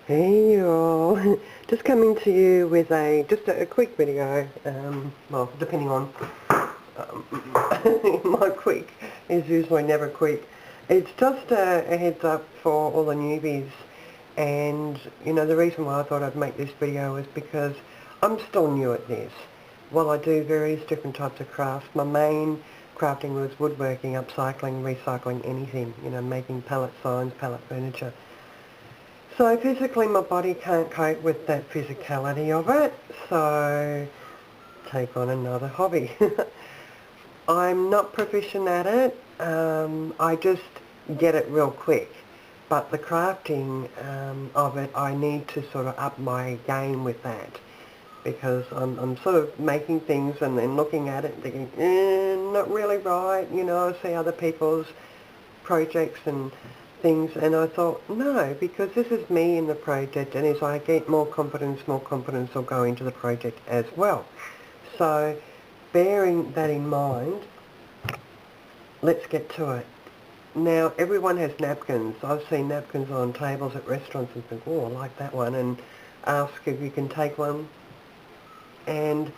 Hey you all, just coming to you with just a quick video, well depending on, my quick is usually never quick. It's just a heads up for all the newbies, and you know the reason why I thought I'd make this video is because I'm still new at this. While I do various different types of crafts, my main crafting was woodworking, upcycling, recycling, anything, you know, making pallet signs, pallet furniture. So physically my body can't cope with that physicality of it, so take on another hobby. I'm not proficient at it, I just get it real quick, but the crafting of it, I need to sort of up my game with that, because I'm sort of making things and then looking at it and thinking, not really right, you know, I see other people's projects and things, and I thought, no, because this is me in the project, and as I get more confidence will go into the project as well. So bearing that in mind, let's get to it. Now, everyone has napkins. I've seen napkins on tables at restaurants and think, oh, I like that one, and ask if you can take one. And,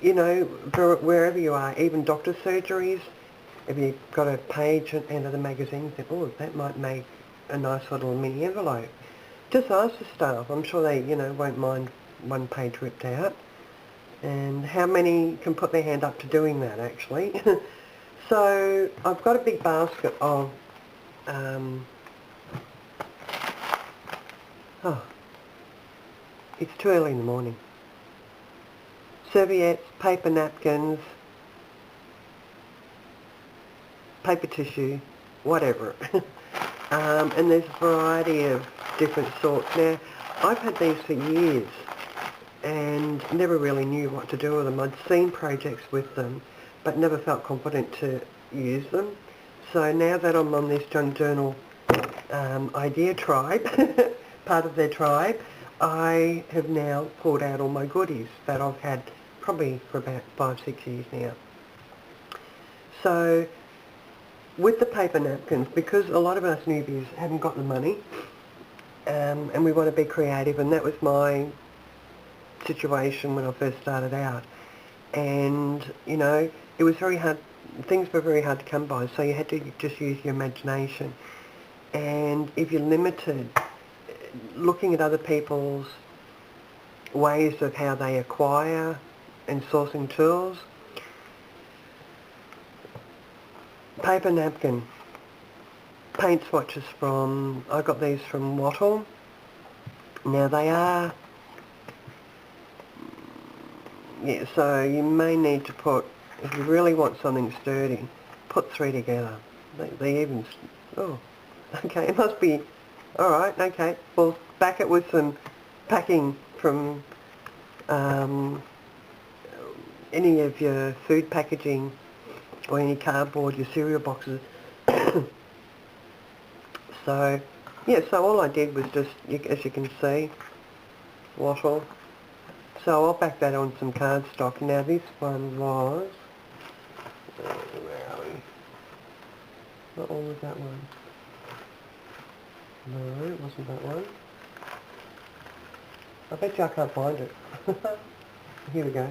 you know, wherever you are, even doctor's surgeries, if you've got a page at the end of the magazine, you think, oh, that might make a nice little mini envelope. Just ask the staff. I'm sure they, you know, won't mind one page ripped out. And how many can put their hand up to doing that, actually? So I've got a big basket of, it's too early in the morning. Serviettes, paper napkins, paper tissue, whatever. And there's a variety of different sorts. Now, I've had these for years and never really knew what to do with them. I'd seen projects with them, but never felt confident to use them. So now that I'm on this Young Journal idea tribe, part of their tribe, I have now pulled out all my goodies that I've had probably for about 5-6 years now. So with the paper napkins, because a lot of us newbies haven't got the money, and we want to be creative, and that was my situation when I first started out. And, you know, it was very hard, things were very hard to come by, so you had to just use your imagination. And if you're limited, looking at other people's ways of how they acquire and sourcing tools, paper napkin, paint swatches from, I got these from Wattle. Now they are, yeah, so you may need to put, if you really want something sturdy, put 3 together. They even, oh, okay, it must be, alright, okay, well back it with some packing from any of your food packaging or any cardboard, your cereal boxes. So, yeah, so all I did was just, as you can see, Wattle. So I'll back that on some cardstock. Now this one was, where are we? What one was that one? No, it wasn't that one. I bet you I can't find it. Here we go.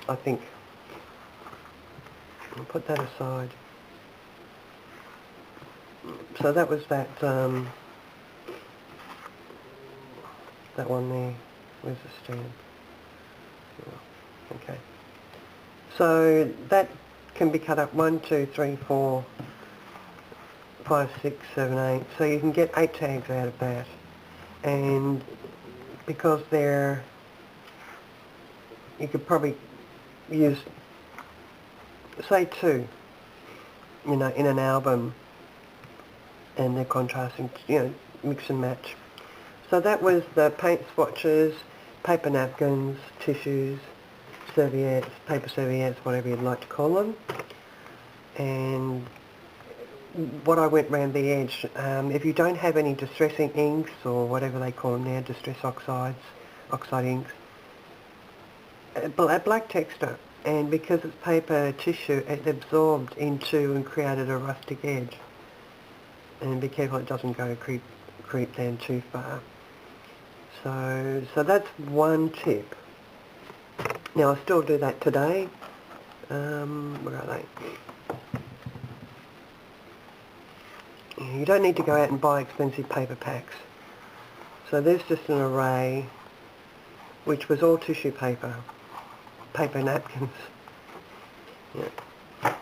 I think. I'll put that aside. So that was that, that one there. Where's the stand? Okay. So that can be cut up 1, 2, 3, 4, 5, 6, 7, 8. So you can get 8 tags out of that. And because they're, you could probably use, say 2, you know, in an album, and they're contrasting, you know, mix and match. So that was the paint swatches, paper napkins, tissues, serviettes, paper serviettes, whatever you'd like to call them. And what I went round the edge, if you don't have any distressing inks or whatever they call them now, distress oxides, oxide inks, a black texture, and because it's paper tissue, it absorbed into and created a rustic edge. And be careful it doesn't go creep down too far. So that's one tip. Now I still do that today. Where are they? You don't need to go out and buy expensive paper packs. So there's just an array, which was all tissue paper, paper napkins. Yeah.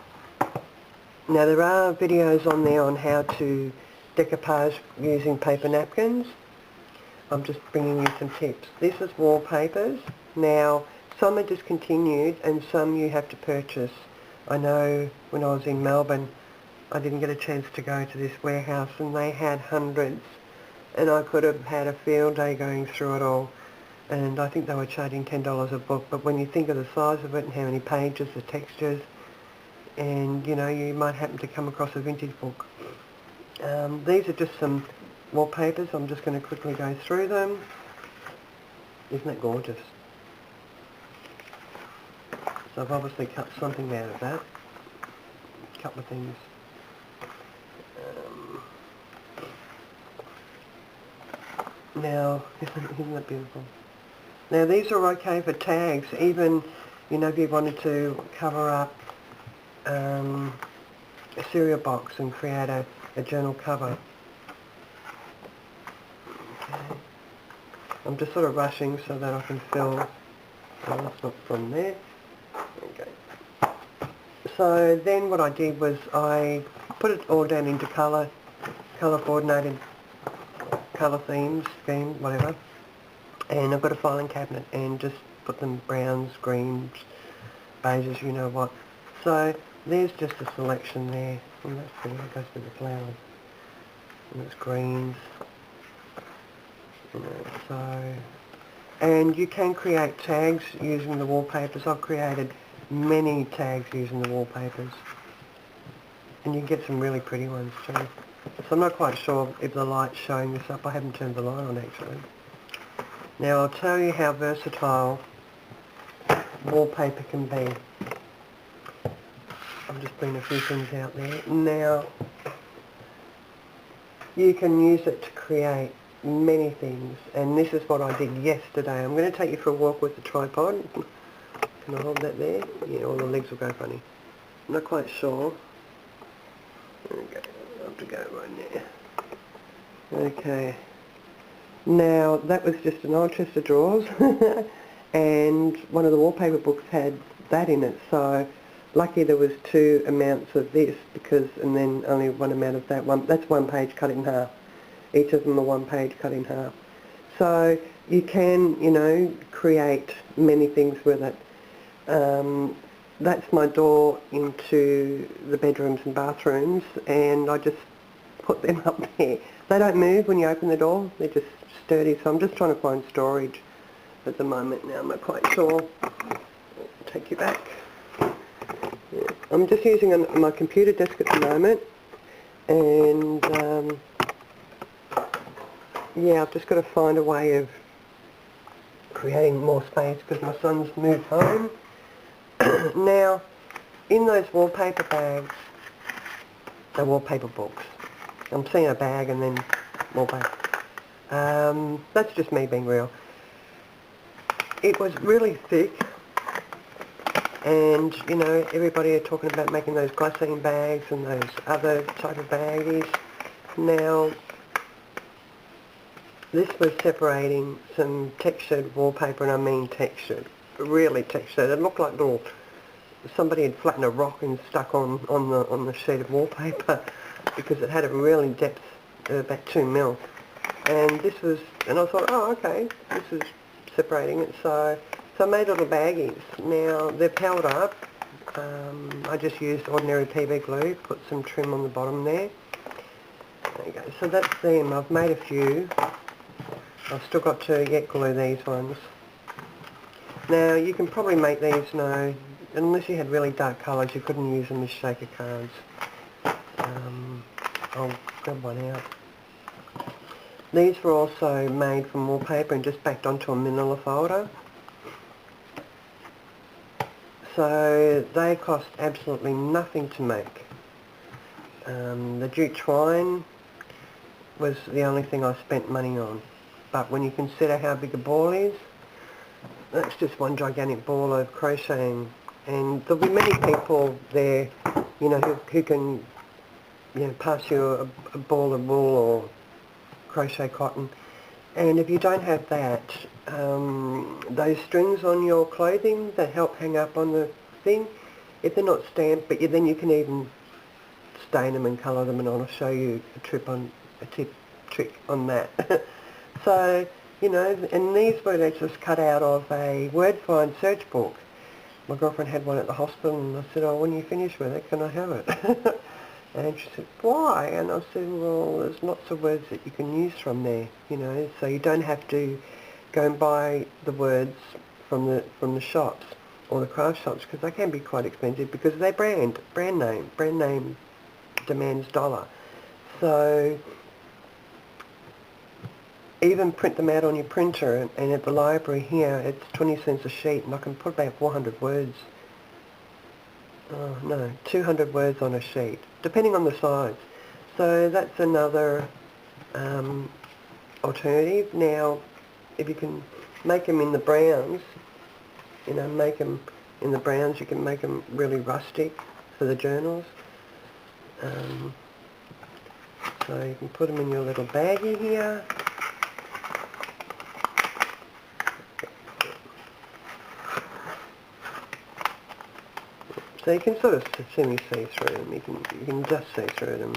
Now there are videos on there on how to decoupage using paper napkins. I'm just bringing you some tips. This is Wallpapers. Now some are discontinued and some you have to purchase. I know when I was in Melbourne I didn't get a chance to go to this warehouse and they had hundreds, and I could have had a field day going through it all, and I think they were charging $10 a book, but when you think of the size of it and how many pages, the textures, and you know, you might happen to come across a vintage book. These are just some wallpapers. I'm just going to quickly go through them. Isn't that gorgeous? So I've obviously cut something out of that. A couple of things. Now, isn't that beautiful? Now these are okay for tags, even, you know, if you wanted to cover up a cereal box and create a journal cover. Okay. I'm just sort of rushing so that I can fill. Oh, that's not from there. Okay. So then what I did was I put it all down into colour coordinated, colour themes, scheme, whatever. And I've got a filing cabinet and just put them browns, greens, beiges, you know what. So there's just a selection there. And that's pretty, that goes with the flowers. And it's greens. You know, so, and you can create tags using the wallpapers. I've created many tags using the wallpapers. And you can get some really pretty ones too. So I'm not quite sure if the light's showing this up. I haven't turned the light on actually. Now I'll tell you how versatile wallpaper can be. I'm just putting a few things out there. Now, you can use it to create many things, and this is what I did yesterday. I'm going to take you for a walk with the tripod. Can I hold that there? Yeah, all the legs will go funny. I'm not quite sure. Okay, I'll have to go right there. Okay. Now, that was just an old chest of drawers, and one of the wallpaper books had that in it, so lucky there was 2 amounts of this, because, and then only 1 amount of that one. That's 1 page cut in half. Each of them are 1 page cut in half. So you can, you know, create many things with it. That's my door into the bedrooms and bathrooms, and I just put them up there. They don't move when you open the door, they're just sturdy, so I'm just trying to find storage at the moment. Now I'm not quite sure. I'll take you back. Yeah. I'm just using my computer desk at the moment, and yeah, I've just got to find a way of creating more space because my son's moved home. Now, in those wallpaper bags, the wallpaper books, I'm seeing a bag and then wallpaper. That's just me being real. It was really thick, and you know, everybody are talking about making those glassine bags and those other type of baggies. Now, this was separating some textured wallpaper, and I mean textured, really textured. It looked like little, somebody had flattened a rock and stuck on the sheet of wallpaper, because it had a really depth of about 2 mil. And this was, and I thought, oh okay, this is separating it. So I made little baggies. Now they're held up. I just used ordinary PB glue, put some trim on the bottom there. There you go. So that's them. I've made a few. I've still got to yet glue these ones. Now you can probably make these, no, unless you had really dark colours, you couldn't use them as shaker cards. I'll grab one out. These were also made from wallpaper and just backed onto a manila folder. So they cost absolutely nothing to make. The jute twine was the only thing I spent money on. but when you consider how big a ball is, that's just one gigantic ball of crocheting. And there'll be many people there, you know, who can, you know, pass you a ball of wool or crochet cotton. And if you don't have that, those strings on your clothing that help hang up on the thing, if they're not stamped, but then you can even stain them and colour them, and I'll show you a trick on that. So, you know, and these were just cut out of a word find search book. My girlfriend had one at the hospital, and I said, oh, when you finish with it, can I have it? And she said, why? And I said, well, there's lots of words that you can use from there, you know, so you don't have to go and buy the words from the shops or the craft shops, because they can be quite expensive because they're brand name demands dollar. So even print them out on your printer, and at the library here it's 20 cents a sheet, and I can put about 400 words. Oh no, 200 words on a sheet, depending on the size. So that's another alternative. Now, if you can make them in the browns, you know, make them in the browns, you can make them really rustic for the journals. So you can put them in your little baggie here. So you can sort of semi-see through them. You can just see through them.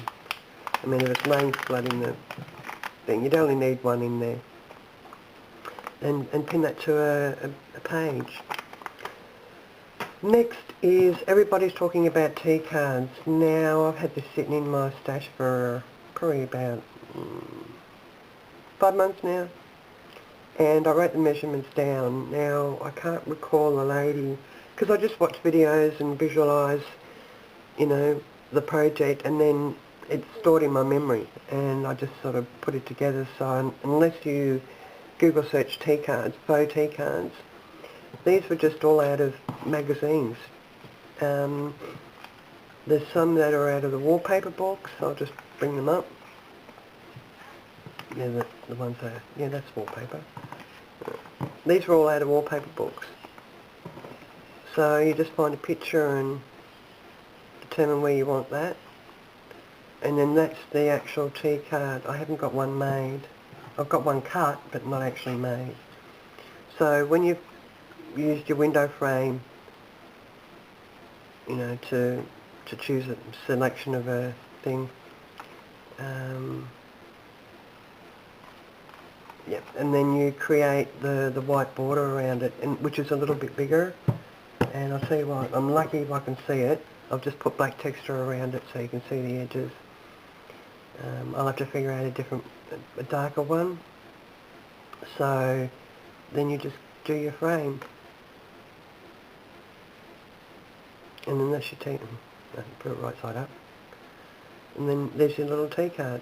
I mean, if it's lane blood in the thing, you'd only need one in there. And pin that to a page. Next is everybody's talking about tea cards. Now, I've had this sitting in my stash for probably about 5 months now. And I wrote the measurements down. Now, I can't recall the lady, because I just watch videos and visualise, you know, the project, and then it's stored in my memory, and I just sort of put it together. So unless you Google search tea cards, faux tea cards, these were just all out of magazines. There's some that are out of the wallpaper books. I'll just bring them up. Yeah, the ones that, yeah, that's wallpaper. These were all out of wallpaper books. So you just find a picture and determine where you want that. And then that's the actual tea card. I haven't got one made. I've got one cut, but not actually made. So when you've used your window frame, you know, to choose a selection of a thing, yeah, and then you create the white border around it, which is a little bit bigger. And I'll tell you what, I'm lucky if I can see it. I've just put black texture around it so you can see the edges. I'll have to figure out a darker one. So then you just do your frame. And then that's your tea. Put it right side up. And then there's your little tea card.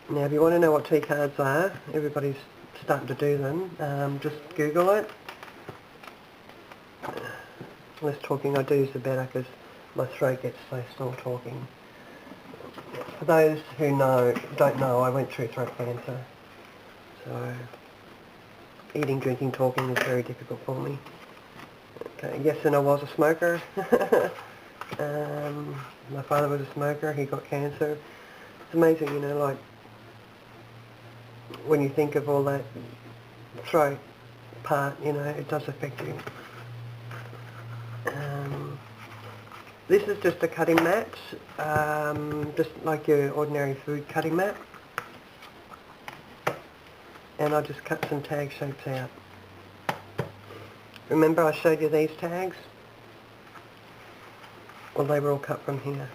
Now if you want to know what tea cards are, everybody's starting to do them, just Google it. Less talking I do is the better, because my throat gets so sore talking. For those who don't know, I went through throat cancer. So eating, drinking, talking is very difficult for me. Okay, yes, and I was a smoker. My father was a smoker, he got cancer. It's amazing, you know, like, when you think of all that throat part, you know, it does affect you. This is just a cutting mat, just like your ordinary food cutting mat. And I just cut some tag shapes out. Remember I showed you these tags? Well, they were all cut from here.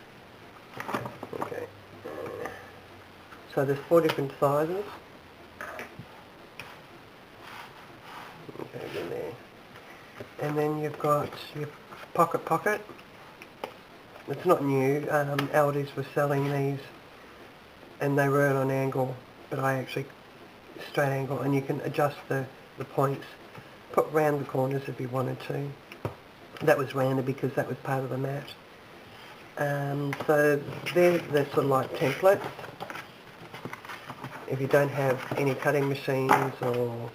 Okay. So there's 4 different sizes. Okay, in there. And then you've got your pocket. It's not new. Aldi's was selling these, and they were at an angle, but I actually straight angle, and you can adjust the points, put round the corners if you wanted to. That was rounded because that was part of the mat. So they're sort of like templates. if you don't have any cutting machines or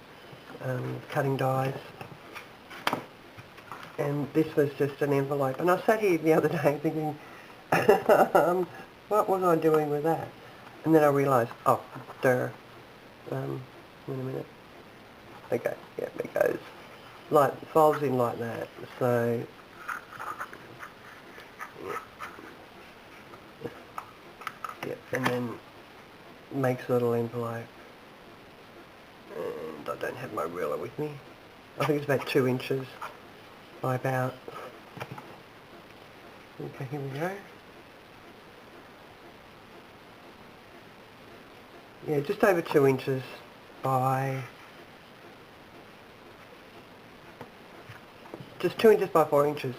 cutting dies. And this was just an envelope. And I sat here the other day thinking, what was I doing with that? And then I realised, oh, duh. Wait a minute. Okay, yeah, it goes. Like, folds in like that. So, yeah, and then makes a little envelope. And I don't have my ruler with me. I think it's about 2 inches by about. Okay, here we go. Yeah, just over 2 inches by, just 2 inches by 4 inches.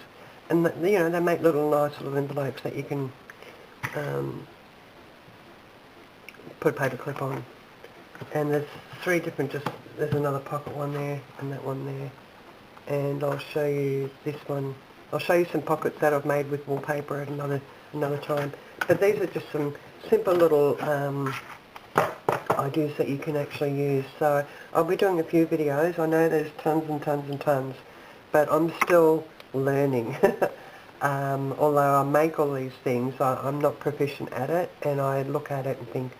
And, you know, they make little nice little envelopes that you can put a paper clip on. And there's 3 different, there's another pocket one there and that one there. And I'll show you this one. I'll show you some pockets that I've made with wallpaper at another time. But these are just some simple little ideas that you can actually use. So I'll be doing a few videos. I know there's tons and tons and tons, but I'm still learning. Although I make all these things, I'm not proficient at it, and I look at it and think,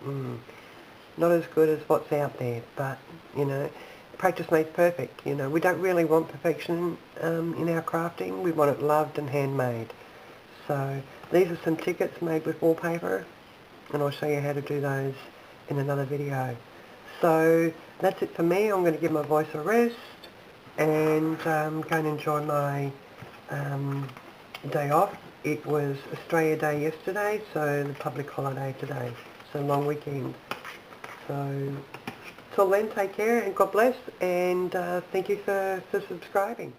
not as good as what's out there, but, you know, practice makes perfect. You know, we don't really want perfection in our crafting. We want it loved and handmade. So these are some tickets made with wallpaper, and I'll show you how to do those in another video. So that's it for me. I'm going to give my voice a rest and go and enjoy my day off. It was Australia Day yesterday, so the public holiday today. So long weekend. So till then, take care and God bless, and thank you for subscribing.